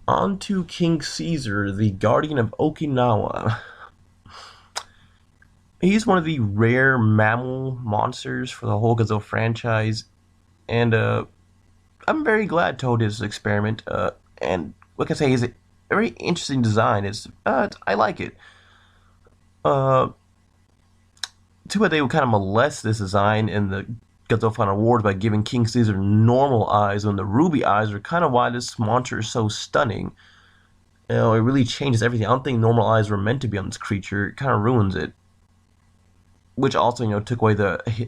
On to King Caesar, the guardian of Okinawa. He's one of the rare mammal monsters for the whole Godzilla franchise, and I'm very glad Toad did this experiment. And what can I say? He's a very interesting design. I like it. Uh, Too bad they would kind of molest this design in the Godzilla Final Wars by giving King Caesar normal eyes when the ruby eyes are kind of why this monster is so stunning. It really changes everything. I don't think normal eyes were meant to be on this creature. It kind of ruins it. Which also, took away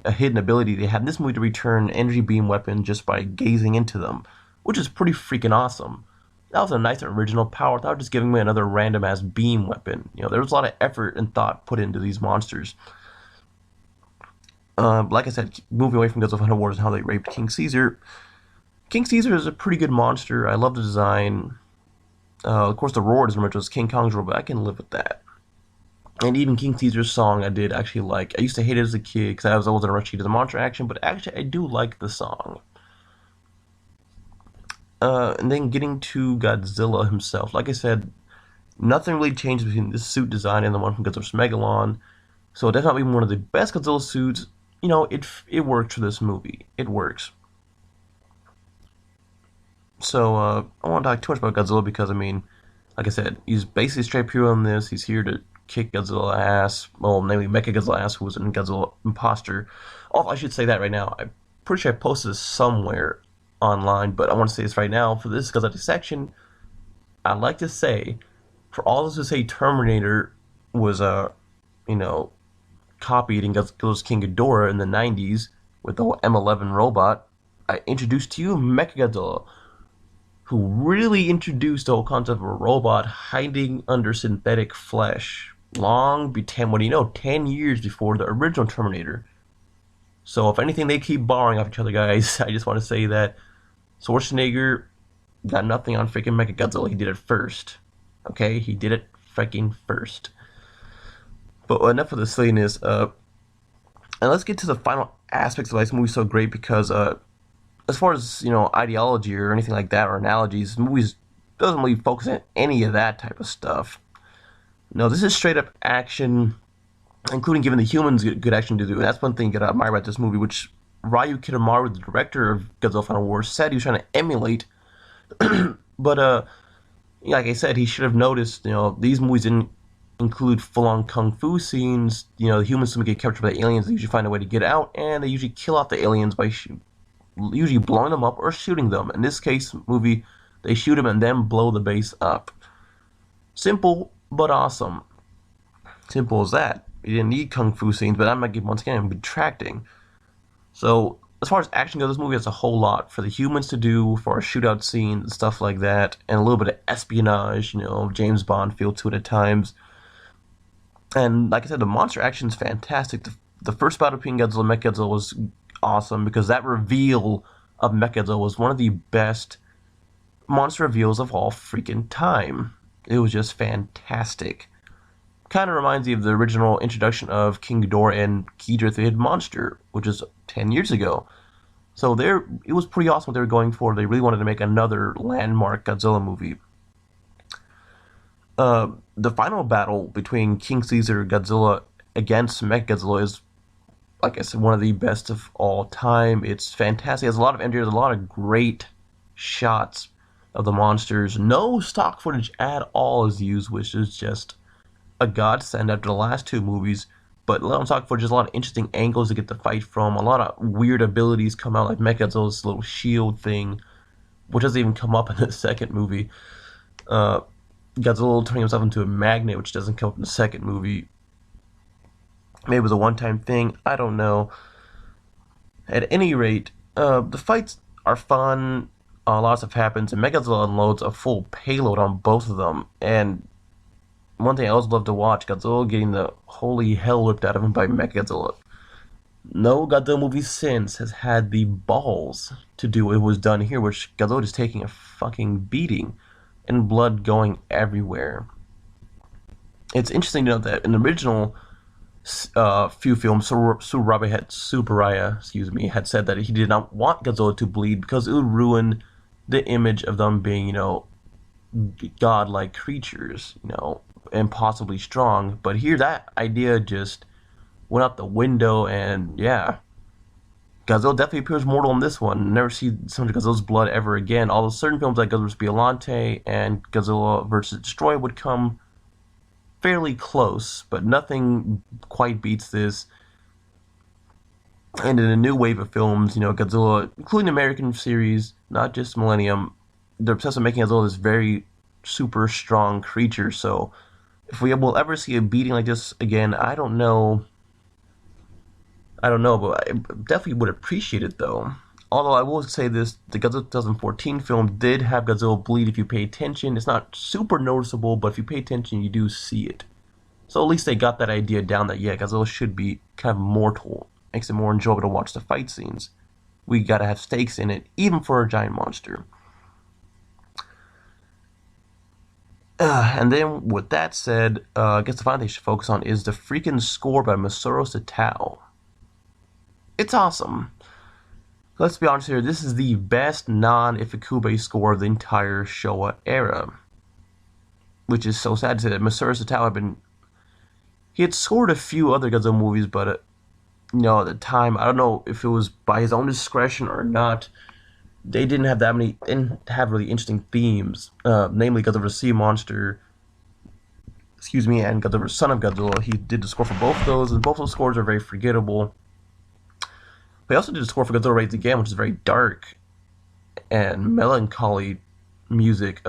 a hidden ability they had in this movie to return energy beam weapon just by gazing into them, which is pretty freaking awesome. That was a nice original power without just giving me another random ass beam weapon. There was a lot of effort and thought put into these monsters. Like I said, moving away from Godzilla Final Wars and how they raped King Caesar. King Caesar is a pretty good monster. I love the design. Of course, the roar is much as King Kong's roar, but I can live with that. And even King Caesar's song I did actually like. I used to hate it as a kid because I was always in a rush to the monster action, but actually I do like the song. And then getting to Godzilla himself. Like I said, nothing really changed between this suit design and the one from Godzilla's Megalon. So that's not even one of the best Godzilla suits. It works for this movie. It works. So I don't want to talk too much about Godzilla because, like I said, he's basically straight pure on this. He's here to kick Godzilla ass. Well, namely MechaGodzilla ass, who was an Godzilla imposter. Oh, I should say that right now. I'm pretty sure I posted this somewhere online, but I want to say this right now. For this Godzilla dissection, I'd like to say, for all those who say Terminator was copied in Godzilla's King Ghidorah in the 90s with the whole M11 robot, I introduced to you MechaGodzilla, who really introduced the whole concept of a robot hiding under synthetic flesh. 10 years before the original Terminator. So if anything, they keep borrowing off each other, guys. I just want to say that Schwarzenegger got nothing on freaking MechaGodzilla. He did it first. Okay? He did it freaking first. But enough of the silliness. And let's get to the final aspects of why this movie's so great because, as far as, ideology or anything like that or analogies, movies doesn't really focus on any of that type of stuff. No, this is straight up action, including giving the humans good action to do. And that's one thing you gotta admire about this movie, which Ryu Kitamaru, the director of Godzilla Final Wars, said he was trying to emulate. But, like I said, he should have noticed, these movies didn't include full-on kung fu scenes. The humans don't get captured by the aliens. They usually find a way to get out, and they usually kill off the aliens by usually blowing them up or shooting them. In this case, movie, they shoot them and then blow the base up. Simple, but awesome. Simple as that. You didn't need kung fu scenes, but once again, I'm retracting. So, as far as action goes, this movie has a whole lot for the humans to do, for a shootout scene, and stuff like that, and a little bit of espionage, James Bond feel to it at times. And like I said, the monster action is fantastic. The first battle between Godzilla and MechaGodzilla was awesome because that reveal of MechaGodzilla was one of the best monster reveals of all freaking time. It was just fantastic. Kind of reminds me of the original introduction of King Ghidorah and Ghidorah the Hidden Monster, which is 10 years ago. So it was pretty awesome what they were going for. They really wanted to make another landmark Godzilla movie. The final battle between King Caesar and Godzilla against MechaGodzilla is, like I said, one of the best of all time. It's fantastic. It has a lot of there's a lot of great shots of the monsters. No stock footage at all is used, which is just a godsend after the last two movies. But a lot of stock footage, there's a lot of interesting angles to get the fight from. A lot of weird abilities come out, like MechaGodzilla's little shield thing, which doesn't even come up in the second movie. Godzilla turning himself into a magnet, which doesn't come up in the second movie. Maybe it was a one-time thing. I don't know. At any rate, the fights are fun. A lot of stuff happens, and MechaGodzilla unloads a full payload on both of them. And one thing I always love to watch, Godzilla getting the holy hell whipped out of him by MechaGodzilla. No Godzilla movie since has had the balls to do what was done here, which Godzilla is taking a fucking beating and blood going everywhere. It's interesting to note that in the original few films, Subaraya, had said that he did not want Godzilla to bleed because it would ruin the image of them being, godlike creatures, and possibly strong. But here, that idea just went out the window, and yeah, Godzilla definitely appears mortal in this one. Never see some of Godzilla's blood ever again. Although certain films like Godzilla vs. Biollante and Godzilla vs. Destroy would come fairly close, but nothing quite beats this. And in a new wave of films, Godzilla, including the American series, not just Millennium, they're obsessed with making Godzilla this very super strong creature. So if we will ever see a beating like this again, I don't know. But I definitely would appreciate it though. Although I will say this, the Godzilla 2014 film did have Godzilla bleed if you pay attention. It's not super noticeable, but if you pay attention, you do see it. So at least they got that idea down that, yeah, Godzilla should be kind of mortal. Makes it more enjoyable to watch the fight scenes. We gotta have stakes in it, even for a giant monster. And then, with that said, I guess the final thing I should focus on is the freaking score by Masaru Satao. It's awesome. Let's be honest here, this is the best non-Ifukube score of the entire Showa era. Which is so sad to say that Masaru Satao he had scored a few other Godzilla movies, but, at the time, I don't know if it was by his own discretion or not, they didn't have really interesting themes, namely Godzilla vs. Sea Monster, and Godzilla vs. Son of Godzilla. He did the score for both of those, and both those scores are very forgettable. But he also did a score for Godzilla Raids Again, which is very dark and melancholy music.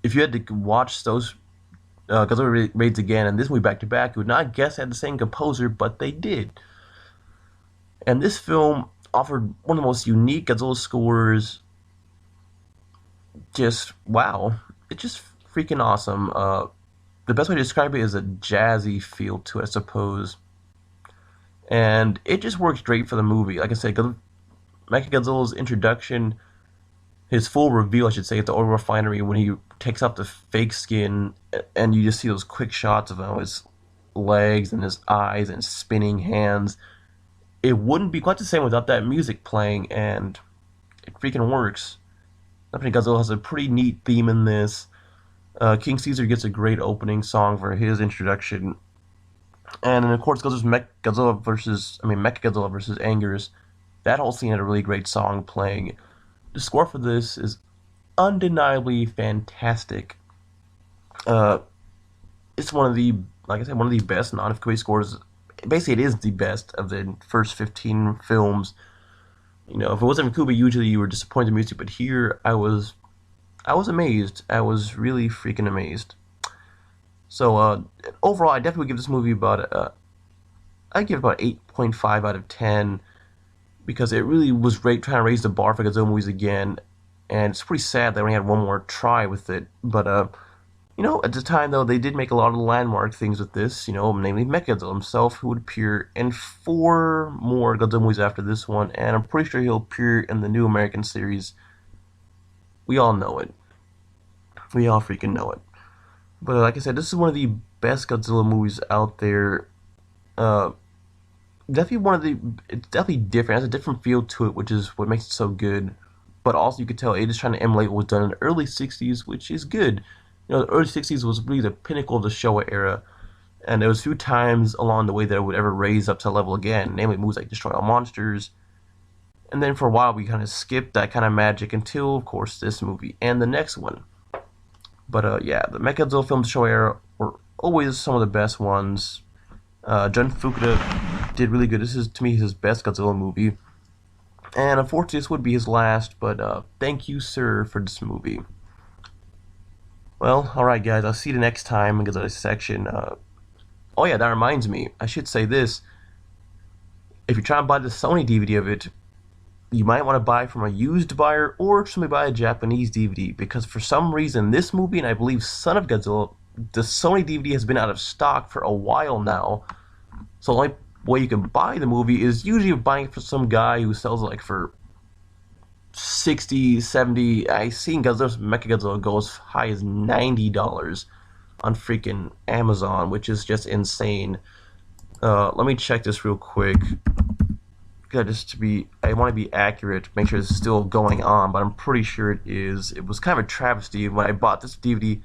If you had to watch those Godzilla Raids Again and this movie back to back, you would not guess they had the same composer, but they did. And this film offered one of the most unique Godzilla scores. Just wow, it's just freaking awesome. The best way to describe it is a jazzy feel to it, I suppose. And it just works great for the movie. Like I said, MechaGodzilla's introduction, his full reveal, I should say, at the oil refinery when he takes off the fake skin, and you just see those quick shots of his legs and his eyes and spinning hands. It wouldn't be quite the same without that music playing, and it freaking works. Godzilla has a pretty neat theme in this. King Caesar gets a great opening song for his introduction. And then, of course, MechaGodzilla versus Anger's. That whole scene had a really great song playing. The score for this is undeniably fantastic. It's one of the best non-Ifukube scores. Basically, it is the best of the first 15 films. If it wasn't Ifukube, usually you were disappointed in music, but here I was amazed. I was really freaking amazed. So overall, I definitely would give this movie I'd give about 8.5 out of 10, because it really was great trying to raise the bar for Godzilla movies again, and it's pretty sad that we only had one more try with it. But at the time though, they did make a lot of landmark things with this. Namely MechaGodzilla himself, who would appear in 4 more Godzilla movies after this one, and I'm pretty sure he'll appear in the new American series. We all know it. We all freaking know it. But like I said, this is one of the best Godzilla movies out there. It's definitely different. It has a different feel to it, which is what makes it so good. But also, you could tell it is trying to emulate what was done in the early 60s, which is good. The early 60s was really the pinnacle of the Showa era. And there was a few times along the way that it would ever raise up to level again, namely movies like Destroy All Monsters. And then for a while, we kind of skipped that kind of magic until, of course, this movie and the next one. But yeah, the MechaGodzilla films Showa era were always some of the best ones. Jun Fukuda did really good. This is, to me, his best Godzilla movie. And unfortunately, this would be his last, but thank you, sir, for this movie. Well, alright guys, I'll see you the next time in Godzilla section. Oh yeah, that reminds me, I should say this. If you're trying to buy the Sony DVD of it, you might want to buy from a used buyer or simply buy a Japanese DVD, because for some reason this movie, and I believe Son of Godzilla, the Sony DVD has been out of stock for a while now. So the only way you can buy the movie is usually buying it from some guy who sells it like for 60, 70, I seen MechaGodzilla go as high as $90 on freaking Amazon, which is just insane. Let me check this real quick, just to be, I want to be accurate, make sure it's still going on, but I'm pretty sure it is. It was kind of a travesty when I bought this DVD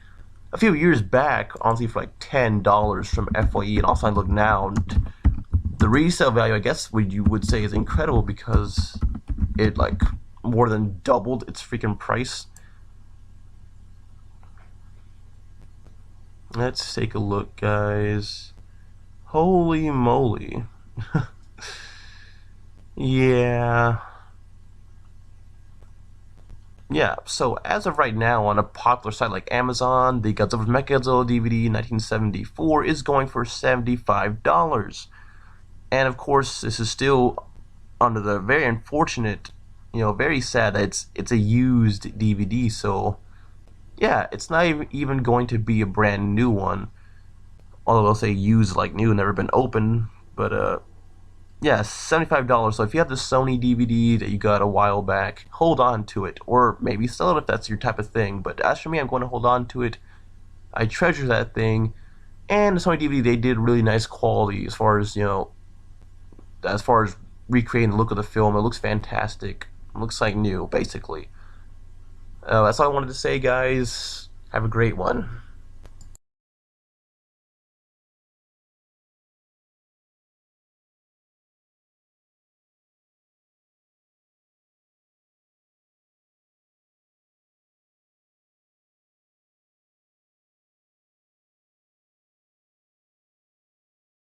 a few years back, honestly, for like $10 from FYE, and also I look now, and the resale value, I guess, what you would say is incredible because it like more than doubled its freaking price. Let's take a look, guys. Holy moly. Yeah. Yeah, so as of right now, on a popular site like Amazon, the Godzilla vs. MechaGodzilla DVD 1974 is going for $75. And of course, this is still under the very unfortunate, very sad that it's a used DVD, so yeah, it's not even going to be a brand new one. Although they'll say used like new, never been opened, but yeah, $75. So if you have the Sony DVD that you got a while back, hold on to it. Or maybe sell it if that's your type of thing. But as for me, I'm going to hold on to it. I treasure that thing. And the Sony DVD, they did really nice quality as far as, recreating the look of the film. It looks fantastic. It looks like new, basically. That's all I wanted to say, guys. Have a great one.